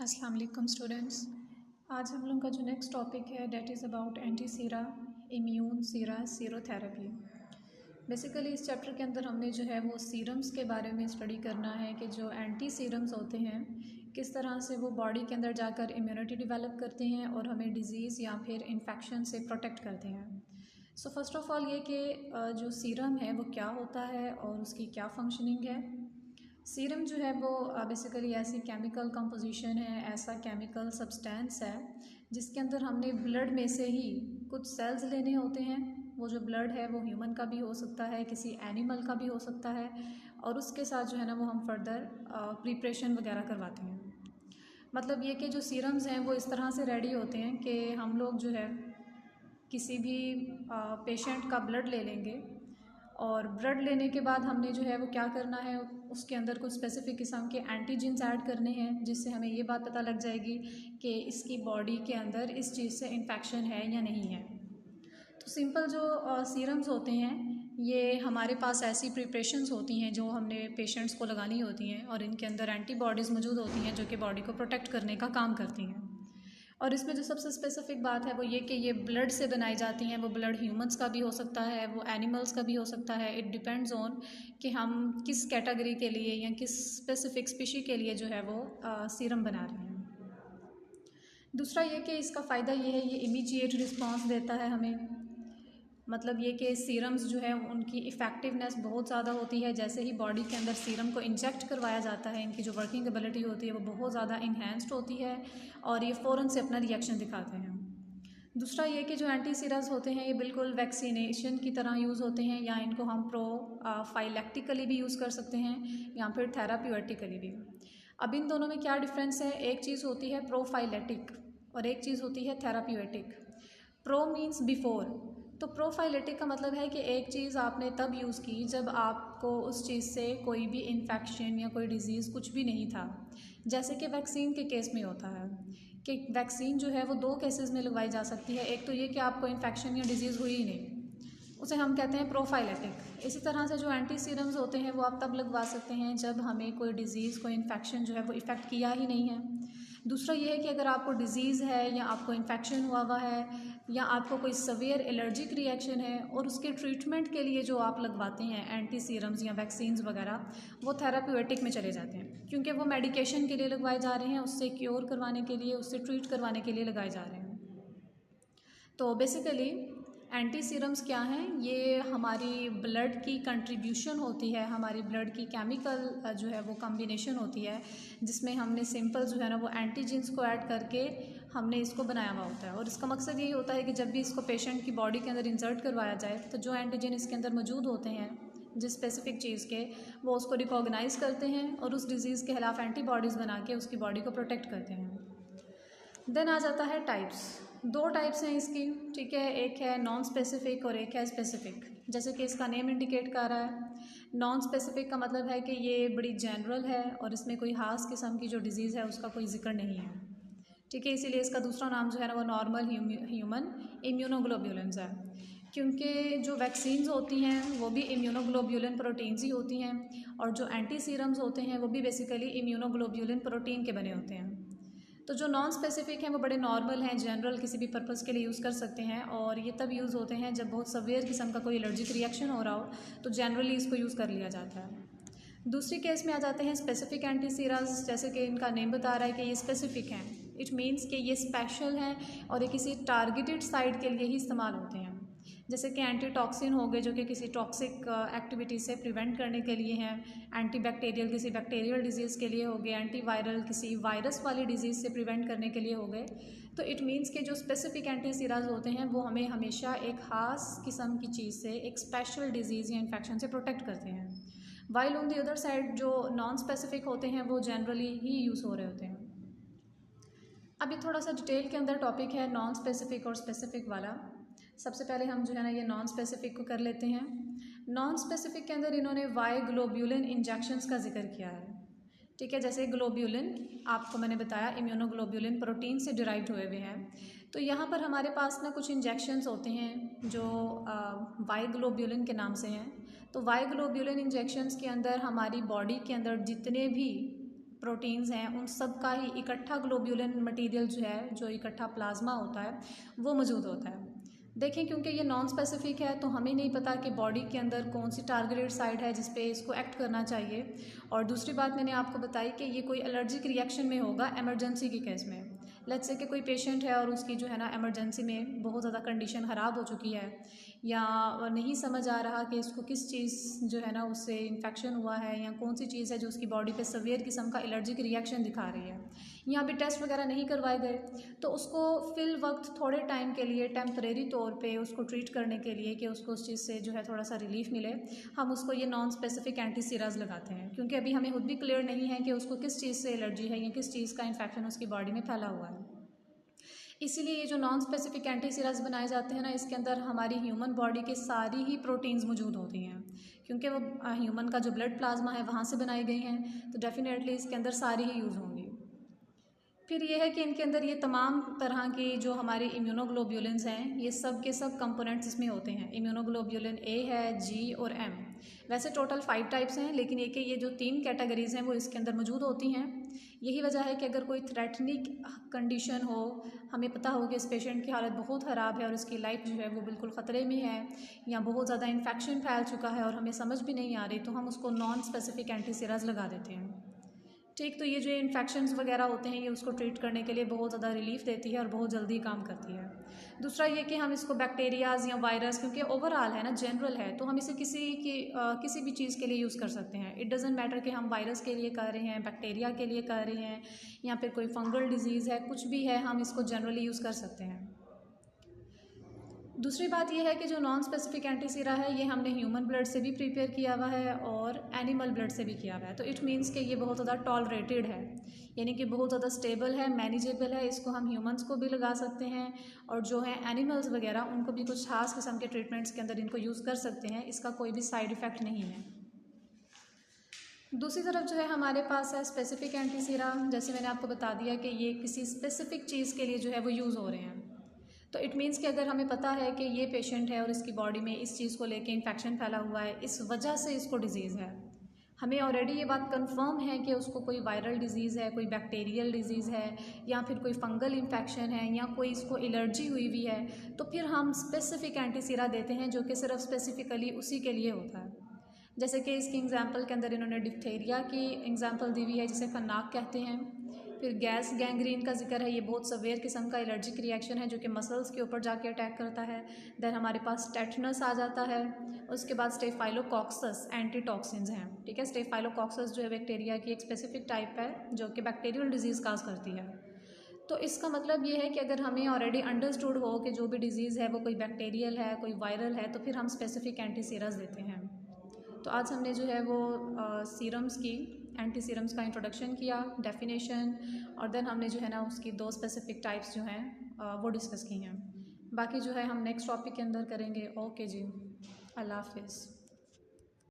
अस्सलाम वालेकुम स्टूडेंट्स। आज हम लोग का जो नेक्स्ट टॉपिक है that is about anti Sira immune Sira सीरोथेरेपी। Basically इस चैप्टर के अंदर हमने जो है वो सीरम्स के बारे में स्टडी करना है कि जो एंटी सीरम्स होते हैं किस तरह से वो बॉडी के अंदर जाकर इम्यूनिटी डेवलप करते हैं और हमें डिज़ीज़ या फिर इन्फेक्शन से प्रोटेक्ट करते हैं। सो फर्स्ट ऑफ़ ऑल ये कि जो सीरम है वो क्या होता है और उसकी क्या फंक्शनिंग है। सीरम जो है वो बेसिकली ऐसी केमिकल कंपोजिशन है, ऐसा केमिकल सब्सटेंस है जिसके अंदर हमने ब्लड में से ही कुछ सेल्स लेने होते हैं। वो जो ब्लड है वो ह्यूमन का भी हो सकता है, किसी एनिमल का भी हो सकता है, और उसके साथ जो है ना वो हम फर्दर प्रिपरेशन वगैरह करवाते हैं। मतलब ये कि जो सीरम्स हैं वो इस तरह से रेडी होते हैं कि हम लोग जो है किसी भी पेशेंट का ब्लड ले लेंगे और ब्लड लेने के बाद हमने जो है वो क्या करना है, उसके अंदर कुछ स्पेसिफिक किस्म के एंटीजेंस ऐड करने हैं जिससे हमें ये बात पता लग जाएगी कि इसकी बॉडी के अंदर इस चीज़ से इन्फेक्शन है या नहीं है। तो सिंपल जो सीरम्स होते हैं ये हमारे पास ऐसी प्रिपरेशंस होती हैं जो हमने पेशेंट्स को लगानी होती हैं और इनके अंदर एंटीबॉडीज़ मौजूद होती हैं जो कि बॉडी को प्रोटेक्ट करने का काम करती हैं। और इसमें जो सबसे स्पेसिफिक बात है वो ये कि ये ब्लड से बनाई जाती हैं। वो ब्लड ह्यूमंस का भी हो सकता है, वो एनिमल्स का भी हो सकता है। इट डिपेंड्स ऑन कि हम किस कैटेगरी के लिए या किस स्पेसिफिक स्पीशी के लिए जो है वो सीरम बना रहे हैं। दूसरा ये कि इसका फ़ायदा ये है, ये इमीडिएट रिस्पांस देता है हमें। मतलब ये कि सीरम्स जो है उनकी इफ़ेक्टिवनेस बहुत ज़्यादा होती है। जैसे ही बॉडी के अंदर सीरम को इंजेक्ट करवाया जाता है, इनकी जो वर्किंग एबिलिटी होती है वो बहुत ज़्यादा इन्हेंस्ड होती है और ये फ़ौरन से अपना रिएक्शन दिखाते हैं। दूसरा ये कि जो एंटी सीरम्स होते हैं ये बिल्कुल वैक्सीनेशन की तरह यूज़ होते हैं, या इनको हम फाइलेक्टिकली भी यूज़ कर सकते हैं या फिर थेराप्यूटिकली भी। अब इन दोनों में क्या डिफरेंस है? एक चीज़ होती है प्रोफाइलेटिक और एक चीज़ होती है थेराप्यूटिक। Pro means before. तो प्रोफाइलेटिक का मतलब है कि एक चीज़ आपने तब यूज़ की जब आपको उस चीज़ से कोई भी इन्फेक्शन या कोई डिज़ीज़ कुछ भी नहीं था। जैसे कि वैक्सीन के केस में होता है कि वैक्सीन जो है वो दो केसेस में लगवाई जा सकती है। एक तो ये कि आपको इन्फेक्शन या डिज़ीज़ हुई ही नहीं, उसे हम कहते हैं प्रोफाइलेटिक। इसी तरह से जो एंटी सीरम्स होते हैं वो आप तब लगवा सकते हैं जब हमें कोई डिज़ीज़, कोई इन्फेक्शन जो है वो इफ़ेक्ट किया ही नहीं है। दूसरा ये है कि अगर आपको डिज़ीज़ है या आपको इन्फेक्शन हुआ है या आपको कोई सवियर एलर्जिक रिएक्शन है और उसके ट्रीटमेंट के लिए जो आप लगवाते हैं एंटी सीरम्स या वैक्सीन्स वगैरह, वो थेराप्यूटिक में चले जाते हैं क्योंकि वो मेडिकेशन के लिए लगवाए जा रहे हैं, उससे क्योर करवाने के लिए, उससे ट्रीट करवाने के लिए लगाए जा रहे हैं। तो बेसिकली एंटी सीरम्स क्या हैं? ये हमारी ब्लड की कंट्रीब्यूशन होती है, हमारी ब्लड की केमिकल जो है वो कॉम्बिनेशन होती है जिसमें हमने सिंपल जो है ना वो एंटीजेंस को ऐड करके हमने इसको बनाया हुआ होता है। और इसका मकसद यही होता है कि जब भी इसको पेशेंट की बॉडी के अंदर इंसर्ट करवाया जाए तो जो एंटीजन इसके अंदर मौजूद होते हैं जिस स्पेसिफिक चीज़ के, वो उसको रिकॉग्नाइज़ करते हैं और उस डिज़ीज़ के खिलाफ एंटीबॉडीज़ बना के उसकी बॉडी को प्रोटेक्ट करते हैं। देन आ जाता है टाइप्स। दो टाइप्स हैं इसकी, ठीक है। एक है नॉन स्पेसिफिक और एक है स्पेसिफिक। जैसे कि इसका नेम इंडिकेट कर रहा है, नॉन स्पेसिफिक का मतलब है कि ये बड़ी जनरल है और इसमें कोई खास किस्म की जो डिज़ीज़ है उसका कोई जिक्र नहीं है, ठीक है। इसीलिए इसका दूसरा नाम जो है ना वो नॉर्मल ह्यूमन इम्यूनोग्लोब्यूलेंस है, क्योंकि जो वैक्सीन्स होती हैं वो भी इम्यूनोग्लोब्यूलिन प्रोटीन्स ही होती हैं और जो एंटी सीरम्स होते हैं वो भी बेसिकली इम्यूनोग्लोब्यूलिन प्रोटीन के बने होते हैं। तो जो नॉन स्पेसिफिक हैं वो बड़े नॉर्मल हैं, जनरल, किसी भी पर्पज़ के लिए यूज़ कर सकते हैं और ये तब यूज़ होते हैं जब बहुत सवेयर किस्म का कोई एलर्जिक रिएक्शन हो रहा हो, तो जनरली इसको यूज़ कर लिया जाता है। दूसरी केस में आ जाते हैं स्पेसिफिक एंटी सीरम्स। जैसे कि इनका नेम बता रहा है कि ये स्पेसिफिक हैं, इट मीन्स कि ये स्पेशल हैं और ये किसी टारगेटेड साइट के लिए ही इस्तेमाल होते हैं। जैसे कि एंटी टॉक्सिन हो गए जो कि किसी टॉक्सिक एक्टिविटी से प्रिवेंट करने के लिए हैं, एंटी बैक्टीरियल किसी बैक्टीरियल डिजीज़ के लिए हो गए, एंटी वायरल किसी वायरस वाली डिजीज़ से प्रिवेंट करने के लिए हो गए। तो इट मीन्स कि जो स्पेसिफिक एंटी सीरम्स होते हैं वो हमें हमेशा एक ख़ास किस्म की चीज़ से, एक स्पेशल डिजीज़ या इन्फेक्शन से प्रोटेक्ट करते हैं। While on the other side जो नॉन स्पेसिफिक होते हैं वो जनरली ही यूज़ हो रहे होते हैं। अब ये थोड़ा सा डिटेल के अंदर टॉपिक है नॉन स्पेसिफिक और स्पेसिफिक वाला। सबसे पहले हम जो है ना ये नॉन स्पेसिफिक को कर लेते हैं। नॉन स्पेसिफिक के अंदर इन्होंने वाई ग्लोब्यूलिन इंजेक्शंस का जिक्र किया है, ठीक है। जैसे ग्लोब्यूलिन आपको मैंने बताया इम्यूनोग्लोब्यूलिन प्रोटीन से डिराइव्ड हुए हुए हैं, तो यहाँ पर हमारे पास ना कुछ इंजेक्शंस होते हैं जो वाई ग्लोब्यूलिन के नाम से हैं। तो वाई ग्लोब्यूलिन इंजेक्शंस के अंदर हमारी बॉडी के अंदर जितने भी प्रोटीन्स हैं उन सब का ही इकट्ठा ग्लोब्यूलिन मटेरियल जो है, जो इकट्ठा प्लाज्मा होता है, वो मौजूद होता है। देखें क्योंकि ये नॉन स्पेसिफिक है तो हमें नहीं पता कि बॉडी के अंदर कौन सी टारगेटेड साइट है जिस पे इसको एक्ट करना चाहिए। और दूसरी बात मैंने आपको बताई कि ये कोई एलर्जिक रिएक्शन में होगा इमरजेंसी के केस में। लेट्स से कि कोई पेशेंट है और उसकी जो है ना इमरजेंसी में बहुत ज़्यादा कंडीशन ख़राब हो चुकी है या नहीं समझ आ रहा कि इसको किस चीज़ जो है ना उससे इन्फेक्शन हुआ है या कौन सी चीज़ है जो उसकी बॉडी पे सवियर किस्म का एलर्जिक रिएक्शन दिखा रही है, यहाँ भी टेस्ट वगैरह नहीं करवाए गए, तो उसको फिल वक्त थोड़े टाइम के लिए टेम्परेरी तौर पे उसको ट्रीट करने के लिए कि उसको उस चीज़ से जो है थोड़ा सा रिलीफ मिले, हम उसको ये नॉन स्पेसिफिक एंटीसीराज लगाते हैं। क्योंकि अभी हमें खुद भी क्लियर नहीं है कि उसको किस चीज़ से एलर्जी है या किस चीज़ का इन्फेक्शन उसकी बॉडी में फैला हुआ है। इसीलिए ये जो नॉन स्पेसिफिक एंटीसीराज बनाए जाते हैं ना, इसके अंदर हमारी ह्यूमन बॉडी के सारी ही प्रोटीन्स मौजूद होती हैं, क्योंकि वो ह्यूमन का जो ब्लड प्लाज्मा है वहाँ से बनाई गई हैं, तो डेफिनेटली इसके अंदर सारी ही यूज़ होंगी। फिर ये है कि इनके अंदर ये तमाम तरह की जो हमारे इम्यूनोग्लोब्यूलिन्स हैं, ये सब के सब कंपोनेंट्स इसमें होते हैं। इम्यूनोग्लोब्यूलिन ए है, जी और एम। वैसे टोटल 5 टाइप्स हैं, लेकिन एक ये जो 3 कैटेगरीज़ हैं वो इसके अंदर मौजूद होती हैं। यही वजह है कि अगर कोई थ्रेटनिक कंडीशन हो, हमें पता हो कि इस पेशेंट की हालत बहुत ख़राब है और उसकी लाइफ जो है वो बिल्कुल ख़तरे में है या बहुत ज़्यादा इन्फेक्शन फैल चुका है और हमें समझ भी नहीं आ रही, तो हम उसको नॉन स्पेसिफिक एंटीसीराज लगा देते हैं। ठीक, तो ये जो इन्फेक्शंस वगैरह होते हैं ये उसको ट्रीट करने के लिए बहुत ज़्यादा रिलीफ देती है और बहुत जल्दी काम करती है। दूसरा ये कि हम इसको बैक्टीरियाज या वायरस, क्योंकि ओवरऑल है ना, जनरल है, तो हम इसे किसी भी चीज़ के लिए यूज़ कर सकते हैं। इट डज़न्ट मैटर कि हम वायरस के लिए कर रहे हैं, बैक्टीरिया के लिए कर रहे हैं या फिर कोई फंगल डिजीज़ है, कुछ भी है, हम इसको जनरली यूज़ कर सकते हैं। दूसरी बात यह है कि जो नॉन स्पेसिफिक एंटीसीरा है ये हमने ह्यूमन ब्लड से भी प्रिपेयर किया हुआ है और एनिमल ब्लड से भी किया हुआ है, तो इट मीन्स कि ये बहुत ज़्यादा टॉलरेटेड है, यानी कि बहुत ज़्यादा स्टेबल है, मैनेजेबल है। इसको हम ह्यूमंस को भी लगा सकते हैं और जो है एनिमल्स वगैरह उनको भी कुछ खास किस्म के ट्रीटमेंट्स के अंदर इनको यूज़ कर सकते हैं। इसका कोई भी साइड इफ़ेक्ट नहीं है। दूसरी तरफ जो है हमारे पास है स्पेसिफिक एंटीसीरा। जैसे मैंने आपको बता दिया कि ये किसी स्पेसिफिक चीज़ के लिए जो है वो यूज़ हो रहे हैं, तो इट मीन्स कि अगर हमें पता है कि ये पेशेंट है और इसकी बॉडी में इस चीज़ को लेके इन्फेक्शन फैला हुआ है, इस वजह से इसको डिज़ीज़ है, हमें ऑलरेडी ये बात कंफर्म है कि उसको कोई वायरल डिज़ीज़ है, कोई बैक्टीरियल डिज़ीज़ है या फिर कोई फंगल इन्फेक्शन है या कोई इसको एलर्जी हुई हुई है, तो फिर हम स्पेसिफिक एंटीसीरा देते हैं जो कि सिर्फ स्पेसिफिकली उसी के लिए होता है। जैसे कि इसकी एग्जांपल के अंदर इन्होंने डिप्थेरिया की एग्जांपल दी हुई है जिसे खन्नाक कहते हैं। फिर गैस गैंग्रीन का जिक्र है, ये बहुत सवेयर किस्म का एलर्जिक रिएक्शन है जो कि मसल्स के ऊपर जाके अटैक करता है। देन हमारे पास टेटनस आ जाता है। उसके बाद स्टेफाइलोकॉक्सस एंटीटॉक्सिन्स हैं, ठीक है। स्टेफाइलोकॉक्सस जो है बैक्टीरिया की एक स्पेसिफिक टाइप है जो कि बैक्टीरियल डिजीज़ काज करती है। तो इसका मतलब ये है कि अगर हमें ऑलरेडी अंडरस्टूड हो कि जो भी डिज़ीज़ है वो कोई बैक्टीरियल है, कोई वायरल है, तो फिर हम स्पेसिफिक एंटीसीराज देते हैं। तो आज हमने जो है वो सीरम्स की, एंटी सीरम्स का इंट्रोडक्शन किया, डेफिनेशन, और देन हमने जो है ना उसकी 2 स्पेसिफिक टाइप्स जो हैं वो डिस्कस की हैं। बाकी जो है हम नेक्स्ट टॉपिक के अंदर करेंगे। ओके जी, अल्लाह हाफिज़।